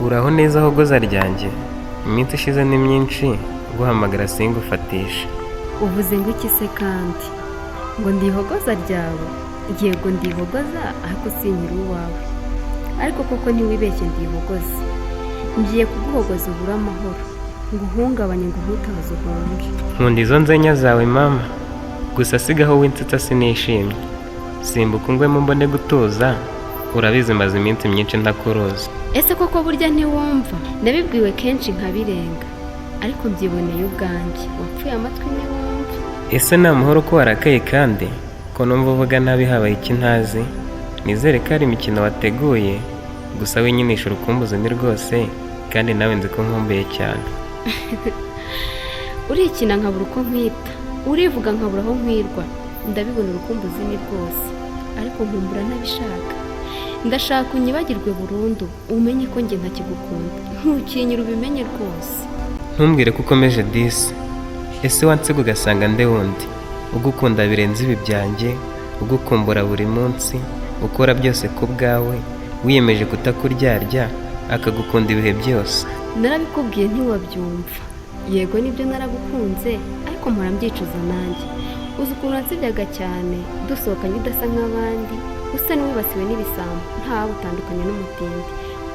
Uraho neza hogoza ryanjye, iminsi ishize ni myinshi guhamagara singufatisha. Uvuze ngo iki se kandi? Ngo ndihogoza ryawe? Yego ndihogoza ariko sinkiri uwawe. Ariko koko ntiwibeshye ndihogoza. Ngiye kuguhogoza ubura amahoro, ngo uhungabanye ngo ntutaze uhunge. Nkunda izo nzenya zawe mama, gusa sigaho winsitsa sinishimye. Simbuka ungwemo mbone gutuza, urabizi maze iminsi myinshi ntakuruzi. Ese koko burya ntiwumva? Nabibwiwe kenshi nkabirenga, ariko mbyiboneye ubwanjye. Wapfuye amatwi ntiwumva. Ese ni amahoro ko warakaye kandi ko numva uvuga nabi habaye iki ntazi? Nizere ko ari imikino wateguye, gusa winyinisha urukumbuzi ni rwose, kandi nawe nzi ko nkumbuye cyane. Urikina nkabura uko nkwita, urivuga nkabura aho nkwirwa. Ndabibona urukumbuzi ni rwose, ariko nkumbura ntabishaka. Ndashaka unyibagirwe burundu, umenye ko njye ntakigukunda. Ntukinyira ubimenye rwose. Ntumbwire ko ukomeje disi. Ese wansiga ugasanga nde wundi ugukunda birenze ibi byanjye, ugukumbura buri munsi, ukora byose ku bwawe, wiyemeje kutakuryarya, akagukunda ibihe byose. Narabikubwiye ntiwabyumva. Yego nibyo naragukunze, ariko mpora mbyicuza nanjye. Uzi ukuntu wansibyaga cyane, dusohokanye udasa nk'abandi, usa n'uwibasiwe n'ibisambo, ntawe utandukanye n'umutindi.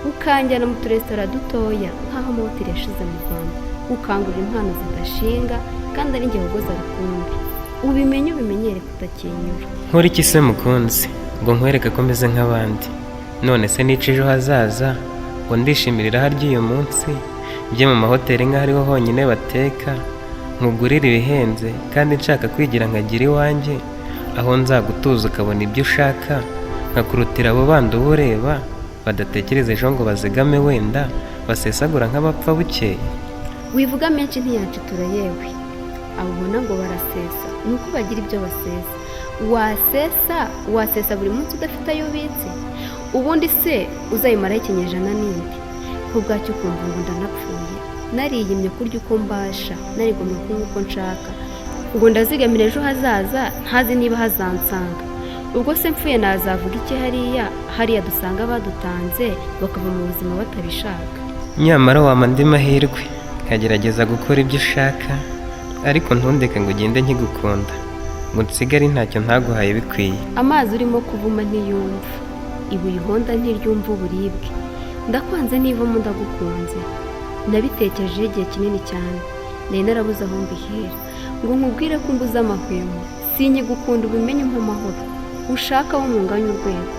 Ukanjyana mu turesitora dutoya nk'aho amahoteli yashize mu Rwanda, ukangurira impano zidashinga, kandi ari njye hogoza rukumbi. Ubimenye ubimenyere kutakinyura. Nkora iki se mukunzi ngo nkwereke ko meze nk'abandi? None se nica ejo hazaza ngo ndishimirira harya uyu munsi, njye mu mahoteli nk'aho ariho honyine bateka, nkugurira ibihenze kandi nshaka kwigira nkagira iwanjye, aho nzagutuza ukabona ibyo ushaka, nkakurutira abo bandi uba ureba badatekereza ejo ngo bazigame wenda basesagura nk'abapfa bukeye. Wivuga menshi ntiyancitura yewe. Abo ubona ngo barasesa, ni uko bagira ibyo basesa. Wasesa buri munsi udafite ayo ubitse? Ubundi se uzayimaraho ikinyejana n'indi? Ko bwacyo ukumva ngo ndanapfuye, nariyimye kurya uko mbasha, narigomye kunywa uko nshaka, ngo ndazigamira ejo hazaza ntazi niba hazansanga. Ubwo se mpfuye nazavuga iki hariya dusanga badutanze bakava mu buzima batabishaka? Nyamara wampa andi mahirwe nkagerageza gukora ibyo ushaka, ariko ntundeke ngo ugende nkigukunda, ngo nsigare ntacyo ntaguhaye bikwiye. Amazi urimo kuvuma ntiyumva, ibuye ihonda ntiryumva uburibwe. Ndakwanze nivamo ndagukunze. Nabitekerejeho igihe kinini cyane, nari narabuze aho mbihera ngo nkubwire ko mbuze amahwemo. Sinkigukunda ubimenye umpa amahoro, ushaka wo munganya urwego,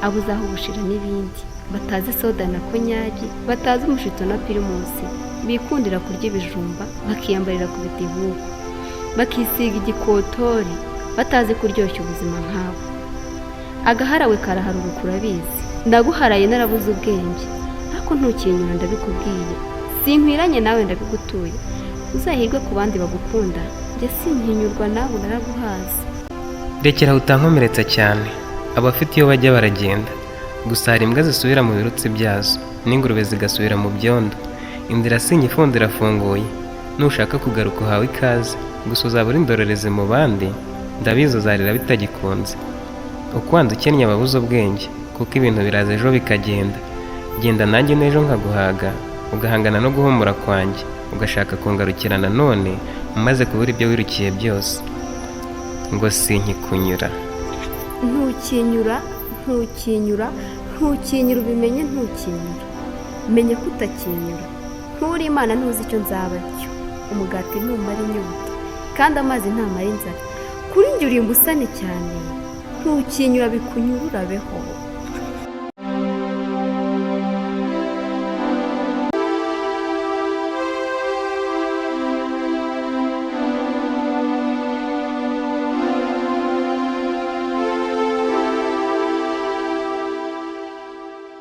abuze aho bushira n'ibindi. Batazi soda na konyagi, batazi umushito na pirimusi, bikundira kurya ibijumba, bakiyambarira ku bitibuko, bakisiga igikotori, batazi kuryoshya ubuzima nkawe. Agaharawe karaharuruka urabizi. Ndaguharaye narabuze ubwenge, ariko ntukinyura ndabikubwiye. Sinkwiranye nawe ndabigutuye. Uzahirwe ku bandi bagukunda, njye sinkinyurwa nawe naraguhaza. Rekera utankomeretsa cyane. Abafite iyo bajya baragenda, gusa hari imbwa zisubira mu birutsi byazo, n'ingurube zigasubira mu byondo. Inzira sinyifunze irafunguye, nushaka kugaruka uhawe ikaze, gusa uzaba uri indorerezi mu bandi, ndabizi uzarira bitagikunze. Ukwanze ukennye ababuze ubwenge, kuko ibintu biraza ejo bikagenda. Genda nanjye n'ejo nkaguhaga, ugahangana no guhumura kwanjye, ugashaka kungarukira nanone, umaze kubura ibyo wirukiye byose. Ngo sinkikunyura. Ntukinyura ubimenye, ntukinyura. Menya ko utakinyura. Nturi Imana ntuzi icyo nzaba cyo. Umugati ntumara inyota, kandi amazi ntamara inzara. Kuri njye uri imbusane cyane. Ntukinyura bikunyura urabeho.